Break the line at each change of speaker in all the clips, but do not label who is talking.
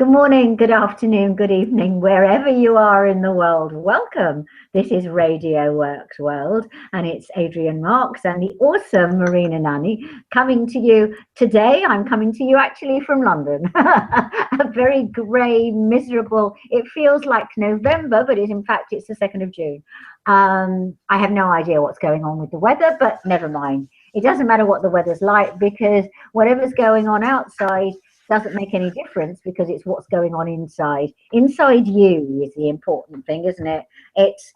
Good morning, good afternoon, good evening, wherever you are in the world. Welcome. This is Radio Works World, and it's Adrienne Now and the awesome Marina Nanny coming to you today. I'm coming to you actually from London. A very grey, miserable, it feels like November, but in fact, it's the 2nd of June. I have no idea what's going on with the weather, but never mind. It doesn't matter what the weather's like because whatever's going on outside doesn't make any difference because it's what's going on inside. Inside you is the important thing, isn't it? It's,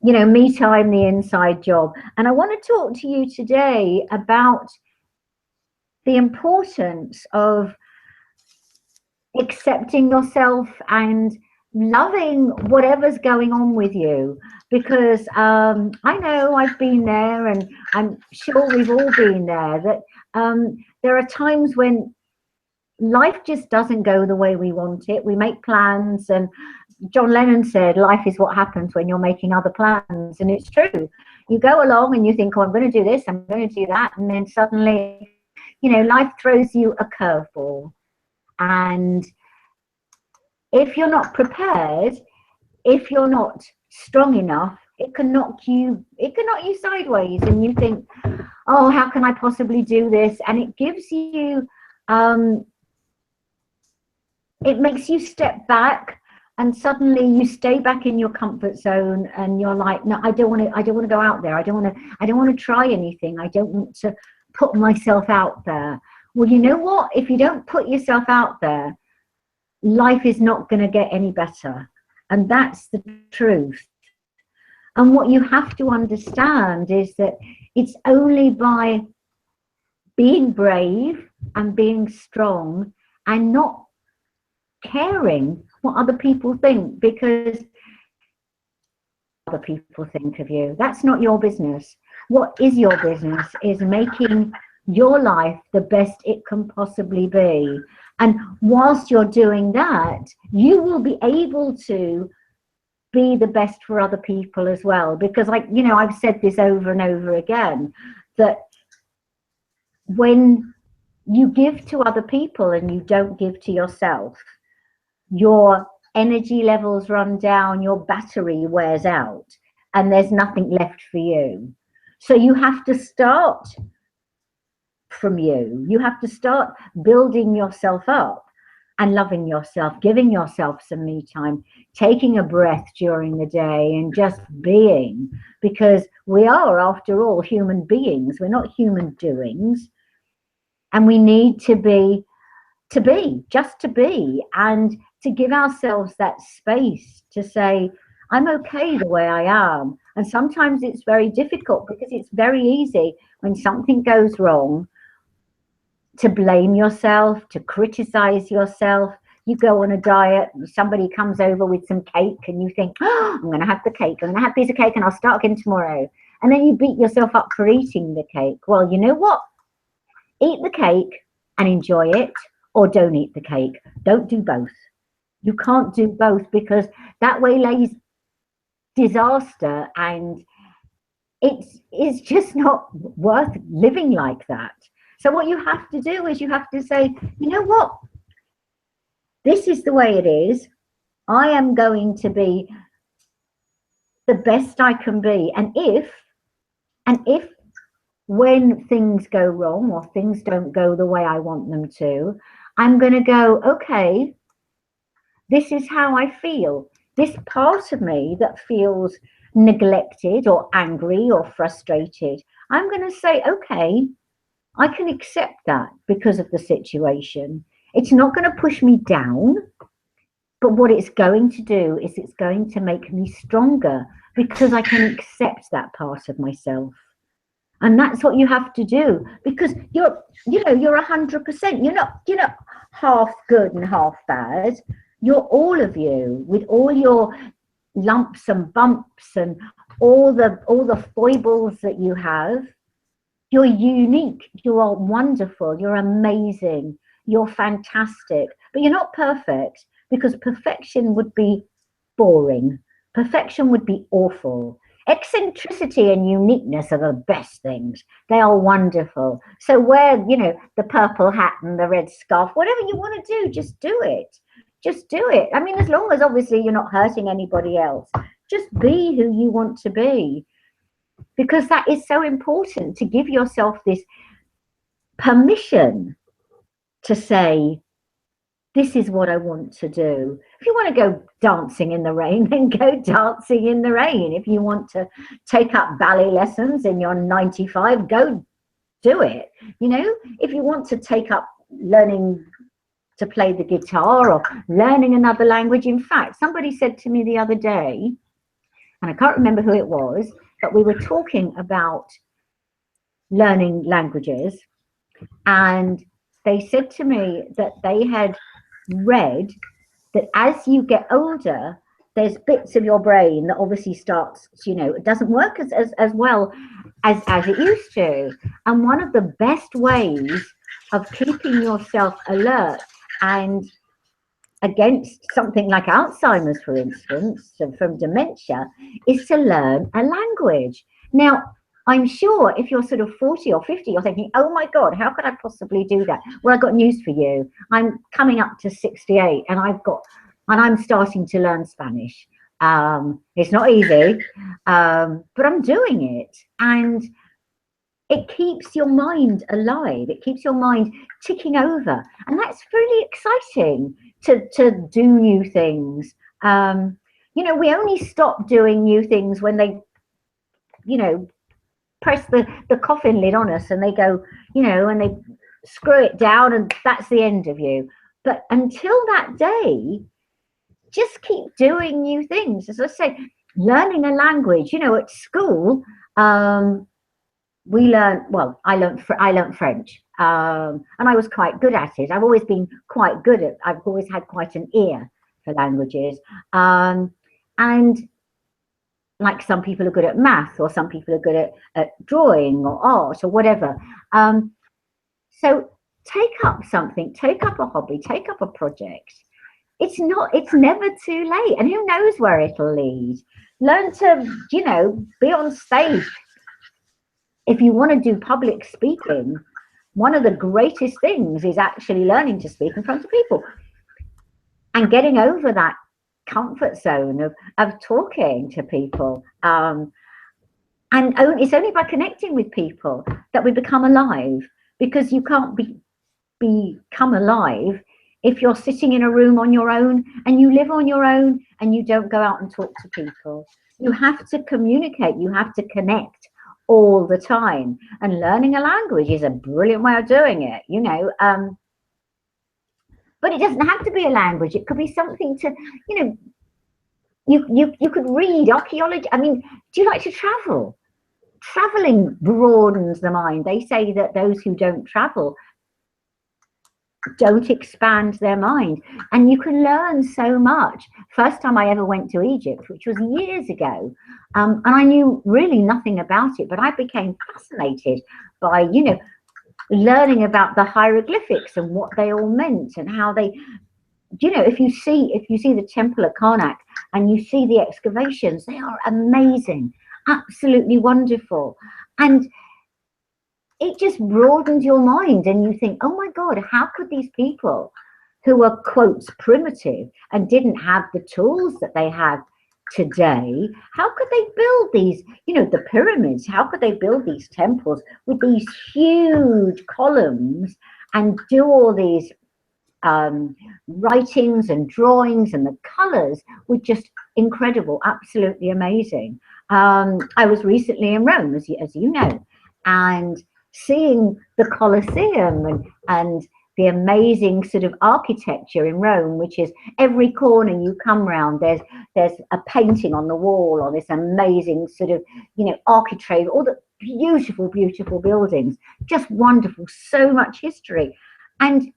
me time, the inside job. And I want to talk to you today about the importance of accepting yourself and loving whatever's going on with you, because I know I've been there, and I'm sure we've all been there, that there are times when life just doesn't go the way we want it. We make plans, and John Lennon said, life is what happens when you're making other plans. And it's true. You go along and you think, oh, I'm going to do this, I'm going to do that. And then suddenly, life throws you a curveball. And if you're not prepared, if you're not strong enough, it can knock you sideways. And you think, oh, how can I possibly do this? And it gives you, it makes you step back, and suddenly you stay back in your comfort zone, and you're like, no, I don't want to go out there. I don't want to try anything. I don't want to put myself out there. Well, you know what? If you don't put yourself out there, life is not going to get any better. And that's the truth. And what you have to understand is that it's only by being brave and being strong and not caring what other people think, because other people think of you. That's not your business. What is your business is making your life the best it can possibly be. And whilst you're doing that, you will be able to be the best for other people as well. Because I've said this over and over again, that when you give to other people and you don't give to yourself, your energy levels run down, your battery wears out, and there's nothing left for you. So you have to start from you. You have to start building yourself up and loving yourself, giving yourself some me time, taking a breath during the day and just being, because we are, after all, human beings. We're not human doings. And we need to be, just to be, and to give ourselves that space to say, I'm okay the way I am. And sometimes it's very difficult, because it's very easy when something goes wrong to blame yourself, to criticize yourself. You go on a diet, somebody comes over with some cake, and you think, oh, I'm going to have the cake, I'm going to have a piece of cake, and I'll start again tomorrow. And then you beat yourself up for eating the cake. Well, you know what? Eat the cake and enjoy it, or don't eat the cake. Don't do both. You can't do both, because that way lays disaster, and it's just not worth living like that. So what you have to do is you have to say, you know what? This is the way it is. I am going to be the best I can be. And if when things go wrong, or things don't go the way I want them to, I'm going to go, okay, this is how I feel. This part of me that feels neglected or angry or frustrated, I'm going to say, okay, I can accept that because of the situation. It's not going to push me down, but what it's going to do is it's going to make me stronger, because I can accept that part of myself. And that's what you have to do, because you're 100%. You're not half good and half bad. You're all of you, with all your lumps and bumps and all the foibles that you have. You're unique. You are wonderful. You're amazing. You're fantastic. But you're not perfect, because perfection would be boring. Perfection would be awful. Eccentricity and uniqueness are the best things. They are wonderful. So wear, the purple hat and the red scarf, whatever you want to do, just do it. just do it. I mean, as long as obviously you're not hurting anybody else, just be who you want to be, because that is so important, to give yourself this permission to say, this is what I want to do. If you want to go dancing in the rain, then go dancing in the rain. If you want to take up ballet lessons and you're 95, go do it. You know, if you want to take up learning to play the guitar or learning another language. In fact, somebody said to me the other day, and I can't remember who it was, but we were talking about learning languages, and they said to me that they had read that as you get older, there's bits of your brain that obviously starts, you know, it doesn't work as well as it used to. And one of the best ways of keeping yourself alert and against something like Alzheimer's, for instance, from dementia, is to learn a language. Now, I'm sure if you're sort of 40 or 50, you're thinking, oh my God, how could I possibly do that? Well, I've got news for you. I'm coming up to 68 and I'm starting to learn Spanish. It's not easy, but I'm doing it. And it keeps your mind alive. It keeps your mind ticking over. And that's really exciting to do new things. You know, we only stop doing new things when they, you know, press the coffin lid on us and they go, you know, and they screw it down and that's the end of you. But until that day, just keep doing new things. As I say, learning a language, you know, at school, we learned, well, I learned French, and I was quite good at it. I've always been quite good at, I've always had quite an ear for languages. And like some people are good at math, or some people are good at drawing or art or whatever. So take up something, take up a hobby, take up a project. It's never too late. And who knows where it'll lead. Learn to, you know, be on stage. If you want to do public speaking, one of the greatest things is actually learning to speak in front of people and getting over that comfort zone of talking to people. And it's only by connecting with people that we become alive, because you can't become alive if you're sitting in a room on your own and you live on your own and you don't go out and talk to people. You have to communicate, you have to connect all the time, and learning a language is a brilliant way of doing it, you know. But it doesn't have to be a language. It could be something to, you know, you could read archaeology. I mean, do you like to travel? Traveling broadens the mind. They say that those who don't travel don't expand their mind, and you can learn so much. First time I ever went to Egypt, which was years ago, and I knew really nothing about it, but I became fascinated by, you know, learning about the hieroglyphics and what they all meant and how they, you know, if you see the temple at Karnak and you see the excavations, they are amazing, absolutely wonderful. And it just broadened your mind, and you think, oh my God, how could these people who were, quotes, primitive and didn't have the tools that they have today, how could they build these, you know, the pyramids? How could they build these temples with these huge columns and do all these writings and drawings, and the colors were just incredible, absolutely amazing. I was recently in Rome, as you know, and seeing the Colosseum and the amazing sort of architecture in Rome, which is every corner you come round, there's a painting on the wall, or this amazing sort of, you know, architrave, all the beautiful, beautiful buildings, just wonderful, so much history. And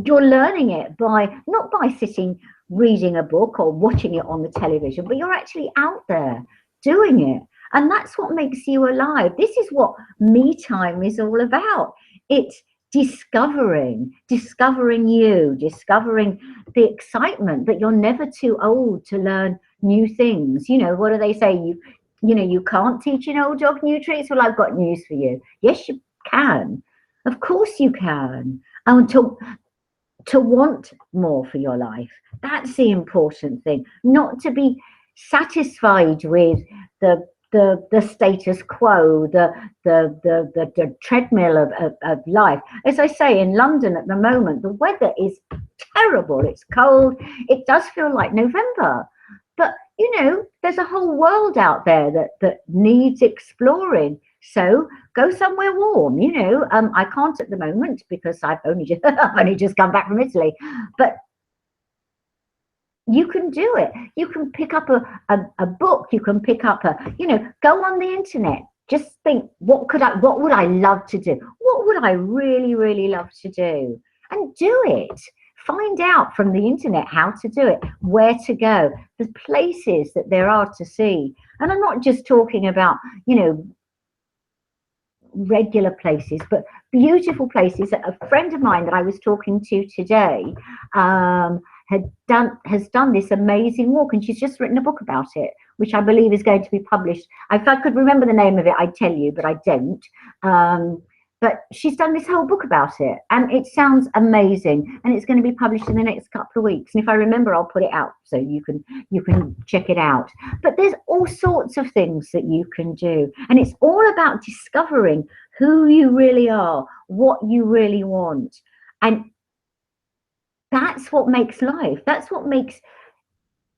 you're learning it not by sitting reading a book or watching it on the television, but you're actually out there doing it. And that's what makes you alive. This is what me time is all about. It's discovering you, discovering the excitement that you're never too old to learn new things. You know, what do they say? You know, you can't teach an old dog new tricks. Well, I've got news for you. Yes, you can. Of course you can. to want more for your life. That's the important thing. Not to be satisfied with the status quo, the treadmill of life. As I say, in London at the moment, the weather is terrible. It's cold. It does feel like November. But you know, there's a whole world out there that needs exploring. So go somewhere warm. You know, I can't at the moment because I've only just I've only just come back from Italy, but you can do it. You can pick up a book. You can pick up you know, go on the internet. Just think, what would I love to do? What would I really, really love to do? And do it. Find out from the internet how to do it, where to go, the places that there are to see. And I'm not just talking about, you know, regular places, but beautiful places. A friend of mine that I was talking to today has done this amazing walk, and she's just written a book about it, which I believe is going to be published. If I could remember the name of it, I'd tell you, but I don't. But she's done this whole book about it, and it sounds amazing, and it's going to be published in the next couple of weeks. And if I remember, I'll put it out so you can check it out. But there's all sorts of things that you can do, and it's all about discovering who you really are, what you really want, and that's what makes life. That's what makes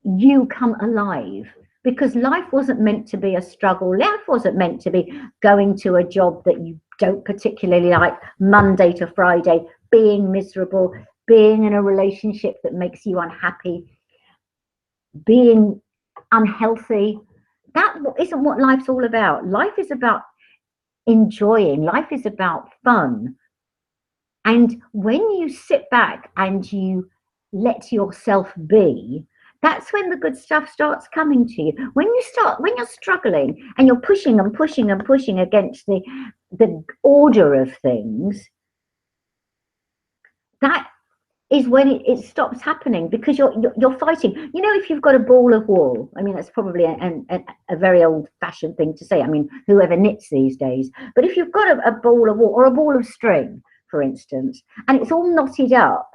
you come alive. Because life wasn't meant to be a struggle. Life wasn't meant to be going to a job that you don't particularly like, Monday to Friday, being miserable, being in a relationship that makes you unhappy, being unhealthy. That isn't what life's all about. Life is about enjoying. Life is about fun. And when you sit back and you let yourself be, that's when the good stuff starts coming to you. When you're struggling and you're pushing and pushing and pushing against the order of things, that is when it stops happening, because you're fighting. You know, if you've got a ball of wool, I mean, that's probably a very old-fashioned thing to say. I mean, whoever knits these days. But if you've got a ball of wool or a ball of string, for instance, and it's all knotted up,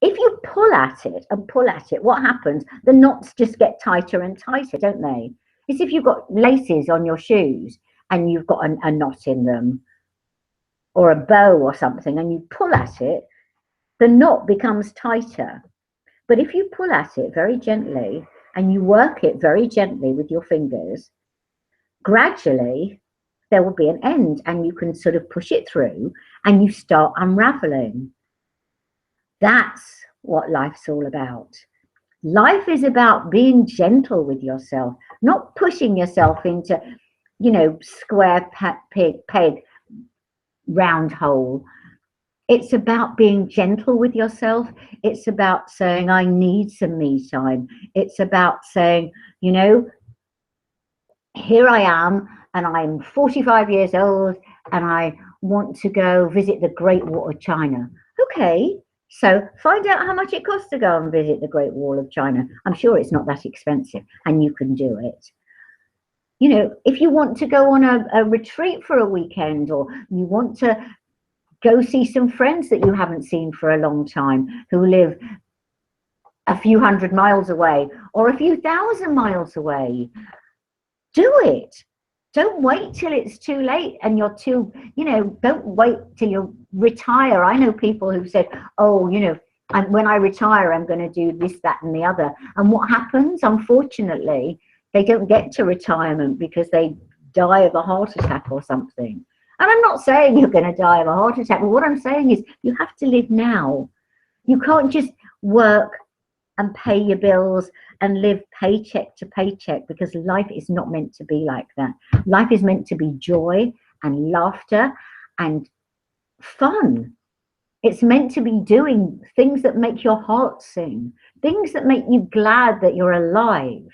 if you pull at it and pull at it, what happens? The knots just get tighter and tighter, don't they? It's if you've got laces on your shoes and you've got a knot in them, or a bow or something, and you pull at it, the knot becomes tighter. But if you pull at it very gently and you work it very gently with your fingers, gradually there will be an end, and you can sort of push it through and you start unraveling. That's what life's all about. Life is about being gentle with yourself, not pushing yourself into, you know, square peg, round hole. It's about being gentle with yourself. It's about saying, I need some me time. It's about saying, you know, here I am, and I'm 45 years old, and I want to go visit the Great Wall of China. Okay. So find out how much it costs to go and visit the Great Wall of China. I'm sure it's not that expensive, and you can do it. You know, if you want to go on a retreat for a weekend, or you want to go see some friends that you haven't seen for a long time, who live a few hundred miles away or a few thousand miles away, do it. Don't wait till it's too late and you're too, you know, don't wait till you retire. I know people who've said, oh, you know, when I retire, I'm going to do this, that, and the other. And what happens? Unfortunately, they don't get to retirement because they die of a heart attack or something. And I'm not saying you're going to die of a heart attack, but what I'm saying is you have to live now. You can't just work and pay your bills and live paycheck to paycheck, because life is not meant to be like that. Life is meant to be joy and laughter and fun. It's meant to be doing things that make your heart sing, things that make you glad that you're alive,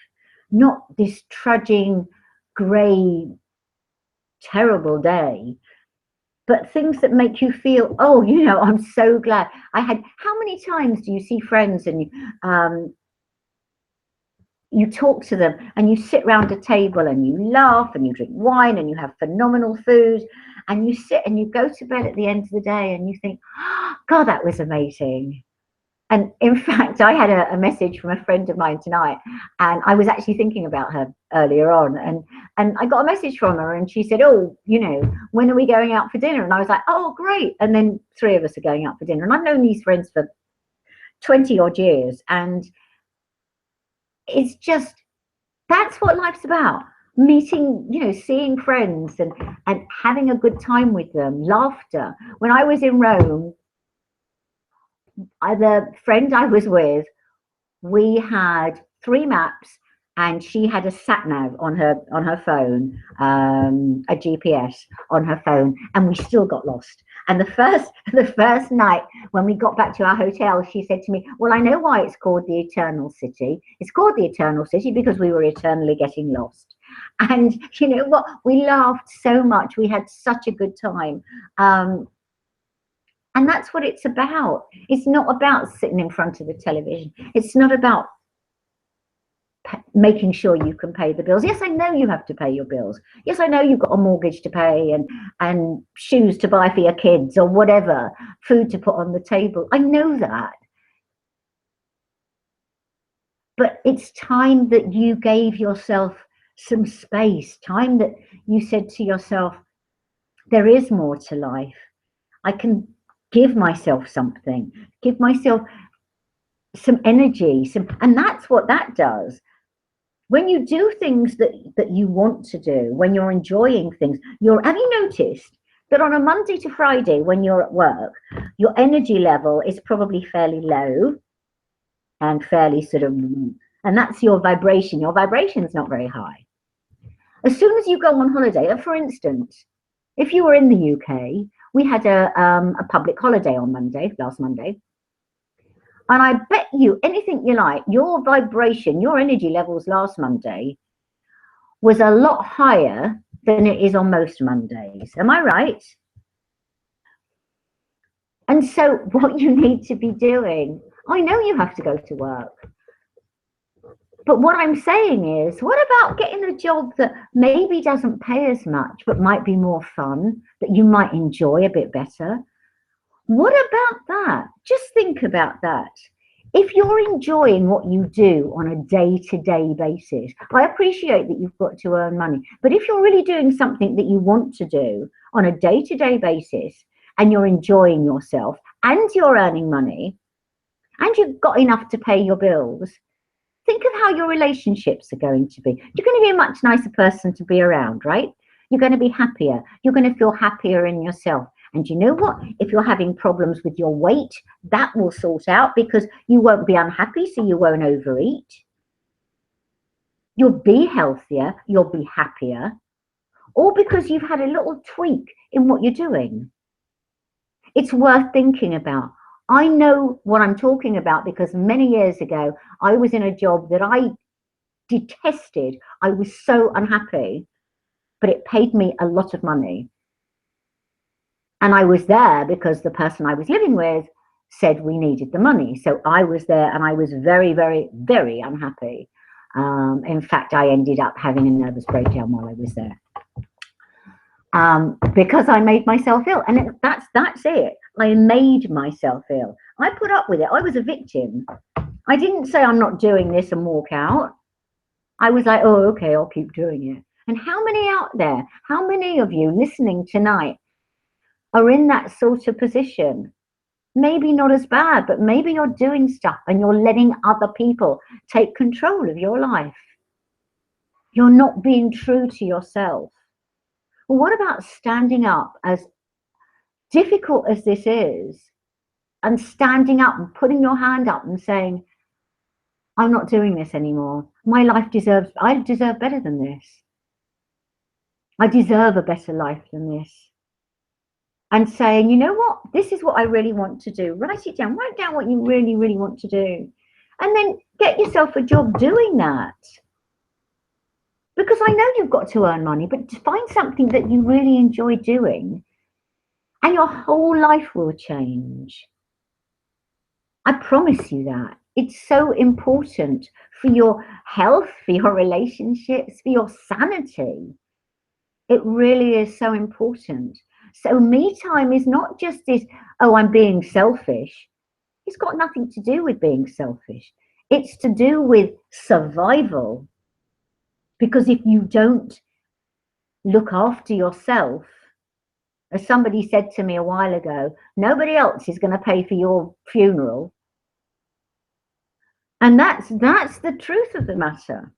not this trudging, grey, terrible day, but things that make you feel, oh, you know, I'm so glad. How many times do you see friends and you talk to them and you sit round a table and you laugh and you drink wine and you have phenomenal food and you sit and you go to bed at the end of the day and you think, oh, God, that was amazing. And in fact, I had a message from a friend of mine tonight, and I was actually thinking about her earlier on, and I got a message from her, and she said, "Oh, you know, when are we going out for dinner?" And I was like, "Oh, great!" And then 3 of us are going out for dinner, and I've known these friends for 20 odd years, and it's just that's what life's about. Meeting, you know, seeing friends and having a good time with them, laughter. When I was in Rome, the friend I was with, we had 3 maps and she had a sat nav on her phone, a GPS on her phone, and we still got lost. And the first night when we got back to our hotel, she said to me, "Well, I know why it's called the Eternal City. It's called the Eternal City because we were eternally getting lost." And you know what? We laughed so much. We had such a good time. And that's what it's about. It's not about sitting in front of the television. It's not about making sure you can pay the bills. Yes, I know you have to pay your bills. Yes, I know you've got a mortgage to pay and shoes to buy for your kids or whatever, food to put on the table. I know that. But it's time that you gave yourself some space, time that you said to yourself, there is more to life. I can give myself something, give myself some energy, and that's what that does. When you do things that you want to do, when you're enjoying things, have you noticed that on a Monday to Friday when you're at work, your energy level is probably fairly low and fairly sort of, and that's your vibration. Your vibration is not very high. As soon as you go on holiday, for instance, if you were in the UK, we had a public holiday on Monday, last Monday. And I bet you anything you like, your vibration, your energy levels last Monday was a lot higher than it is on most Mondays. Am I right? And so what you need to be doing, I know you have to go to work. But what I'm saying is, what about getting a job that maybe doesn't pay as much, but might be more fun, that you might enjoy a bit better? What about that? Just think about that. If you're enjoying what you do on a day-to-day basis, I appreciate that you've got to earn money, but if you're really doing something that you want to do on a day-to-day basis and you're enjoying yourself and you're earning money and you've got enough to pay your bills, think of how your relationships are going to be. You're going to be a much nicer person to be around, right? You're going to be happier. You're going to feel happier in yourself. And you know what? If you're having problems with your weight, that will sort out because you won't be unhappy, so you won't overeat. You'll be healthier, you'll be happier, all because you've had a little tweak in what you're doing. It's worth thinking about. I know what I'm talking about because many years ago, I was in a job that I detested. I was so unhappy, but it paid me a lot of money. And I was there because the person I was living with said we needed the money. So I was there and I was very, very, very unhappy. In fact, I ended up having a nervous breakdown while I was there. Because I made myself ill. And that's it. I made myself ill. I put up with it. I was a victim. I didn't say I'm not doing this and walk out. I was like, oh, okay, I'll keep doing it. And how many out there, how many of you listening tonight are in that sort of position? Maybe not as bad, but maybe you're doing stuff and you're letting other people take control of your life. You're not being true to yourself. Well, what about standing up, as difficult as this is, and standing up and putting your hand up and saying, I'm not doing this anymore. My life I deserve better than this. I deserve a better life than this. And saying, you know what, this is what I really want to do. Write it down. Write down what you really, really want to do. And then get yourself a job doing that. Because I know you've got to earn money, but find something that you really enjoy doing and your whole life will change. I promise you that. It's so important for your health, for your relationships, for your sanity. It really is so important. So me time is not just this, oh, I'm being selfish. It's got nothing to do with being selfish. It's to do with survival. Because if you don't look after yourself, as somebody said to me a while ago, nobody else is going to pay for your funeral. And that's the truth of the matter.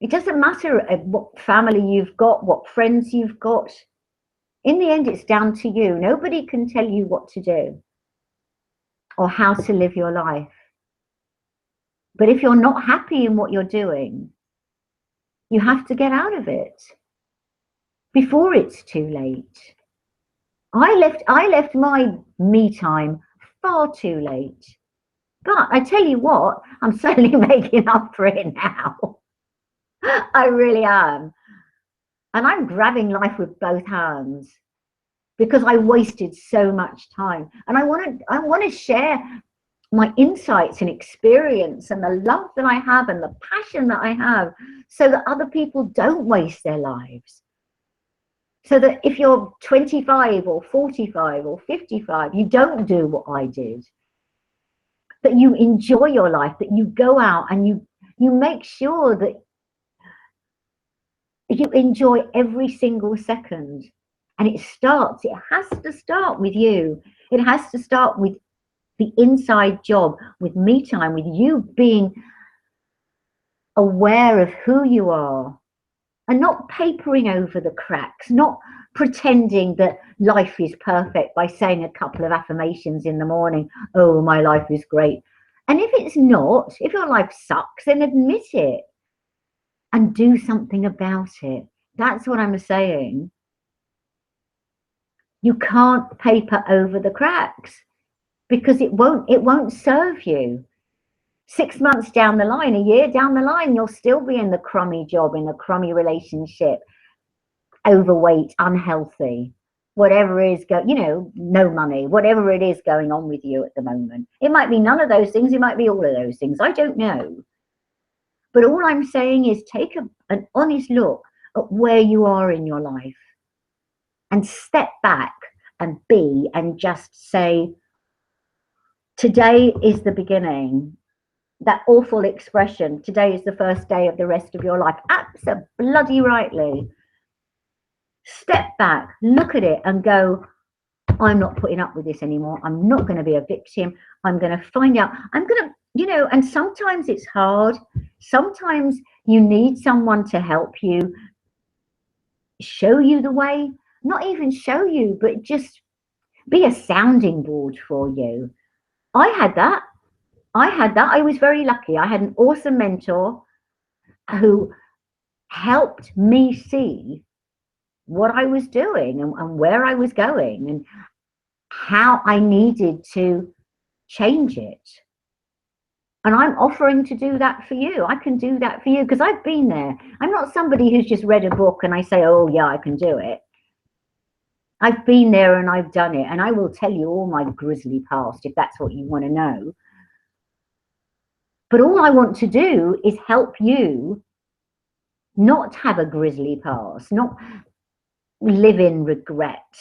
It doesn't matter what family you've got, what friends you've got. In the end, it's down to you. Nobody can tell you what to do or how to live your life. But if you're not happy in what you're doing, you have to get out of it before it's too late. I left my me time far too late. But I tell you what, I'm certainly making up for it now. I really am. And I'm grabbing life with both hands because I wasted so much time. And I want to share my insights and experience and the love that I have and the passion that I have so that other people don't waste their lives. So that if you're 25 or 45 or 55, you don't do what I did. That you enjoy your life, that you go out and you make sure that you enjoy every single second. And it has to start with you. It has to start with the inside job, with me time, with you being aware of who you are and not papering over the cracks, not pretending that life is perfect by saying a couple of affirmations in the morning. Oh, my life is great. And if it's not, if your life sucks, then admit it and do something about it. That's what I'm saying. You can't paper over the cracks because it won't serve you. 6 months down the line, a year down the line, you'll still be in the crummy job, in the crummy relationship, overweight, unhealthy, whatever is no money, whatever it is going on with you at the moment. It might be none of those things, it might be all of those things. I don't know. But all I'm saying is take an honest look at where you are in your life and step back and just say, today is the beginning. That awful expression, today is the first day of the rest of your life. Absolutely rightly. Step back, look at it and go, I'm not putting up with this anymore. I'm not going to be a victim. I'm going to find out. I'm going to, and sometimes it's hard. Sometimes you need someone to help you, show you the way, not even show you, but just be a sounding board for you. I had that. I was very lucky. I had an awesome mentor who helped me see what I was doing and where I was going and how I needed to change it. And I'm offering to do that for you. I can do that for you because I've been there. I'm not somebody who's just read a book and I say, oh yeah, I can do it. I've been there and I've done it. And I will tell you all my grisly past if that's what you want to know. But all I want to do is help you not have a grisly past, not live in regret,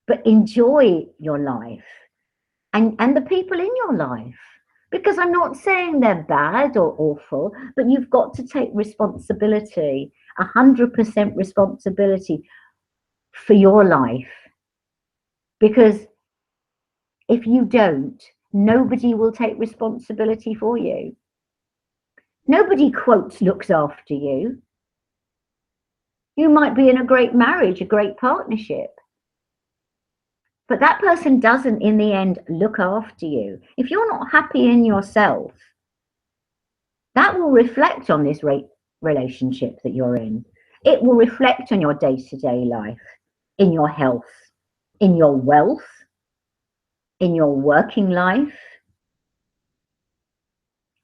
but enjoy your life and the people in your life. Because I'm not saying they're bad or awful, but you've got to take responsibility, 100% responsibility for your life. Because if you don't, nobody will take responsibility for you. Nobody, quote, looks after you. You might be in a great marriage, a great partnership, but that person doesn't, in the end, look after you. If you're not happy in yourself, that will reflect on this relationship that you're in. It will reflect on your day-to-day life, in your health, in your wealth, in your working life.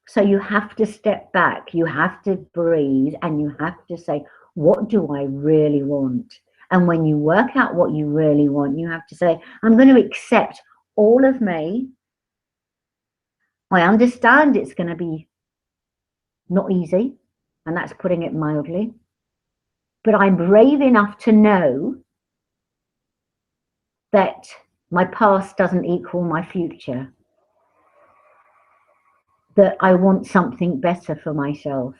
So you have to step back, you have to breathe, and you have to say, what do I really want? And when you work out what you really want, you have to say, I'm going to accept all of me. I understand it's going to be not easy, and that's putting it mildly. But I'm brave enough to know that my past doesn't equal my future, that I want something better for myself.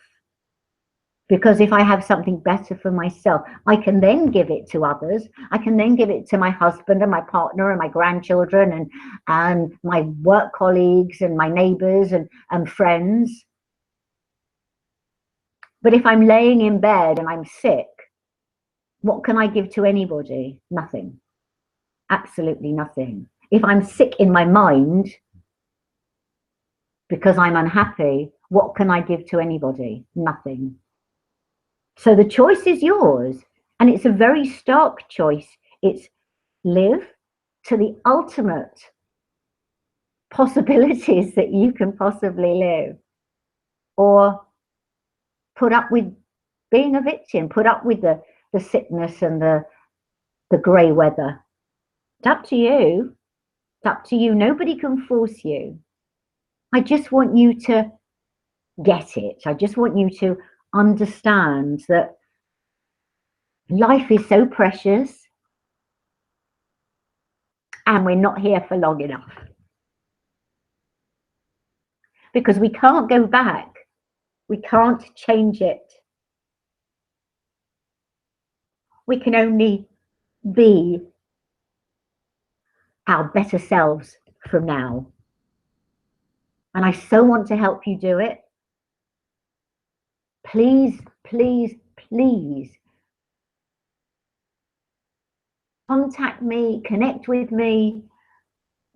Because if I have something better for myself, I can then give it to others. I can then give it to my husband and my partner and my grandchildren and my work colleagues and my neighbors and friends. But if I'm laying in bed and I'm sick, what can I give to anybody? Nothing. Absolutely nothing. If I'm sick in my mind because I'm unhappy, what can I give to anybody? Nothing. So the choice is yours. And it's a very stark choice. It's live to the ultimate possibilities that you can possibly live, or put up with being a victim, put up with the sickness and the grey weather. It's up to you. It's up to you. Nobody can force you. I just want you to get it. I just want you to understand that life is so precious and we're not here for long enough. Because we can't go back. We can't change it. We can only be our better selves from now. And I so want to help you do it. Please, please, please contact me, connect with me.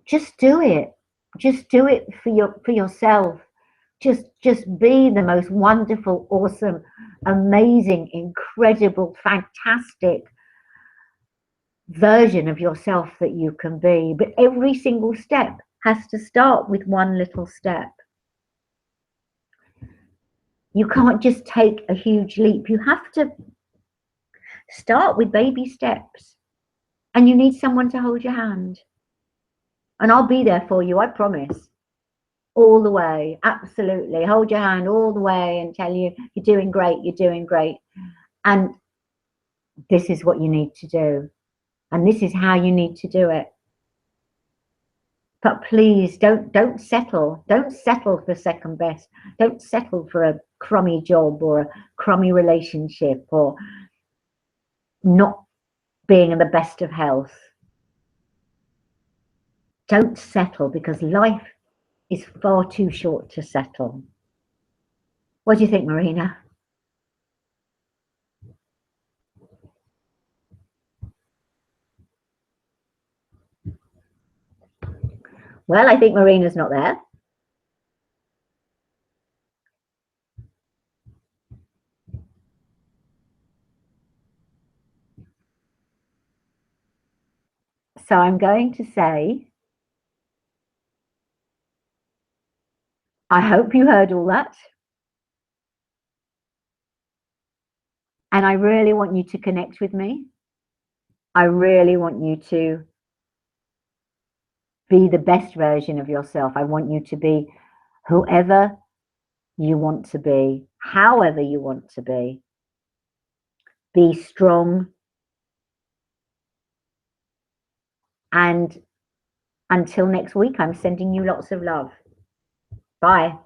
Just do it. Just do it for yourself. Just be the most wonderful, awesome, amazing, incredible, fantastic version of yourself that you can be. But every single step has to start with one little step. You can't just take a huge leap. You have to start with baby steps. And you need someone to hold your hand. And I'll be there for you, I promise. All the way, absolutely. Hold your hand all the way and tell you, you're doing great, you're doing great. And this is what you need to do. And this is how you need to do it. But please don't settle. Don't settle for second best. Don't settle for a crummy job or a crummy relationship or not being in the best of health. Don't settle, because life is far too short to settle. What do you think, Marina? Well, I think Marina's not there. So I'm going to say, I hope you heard all that. And I really want you to connect with me. I really want you to be the best version of yourself. I want you to be whoever you want to be, however you want to be. Be strong. And until next week, I'm sending you lots of love. Bye.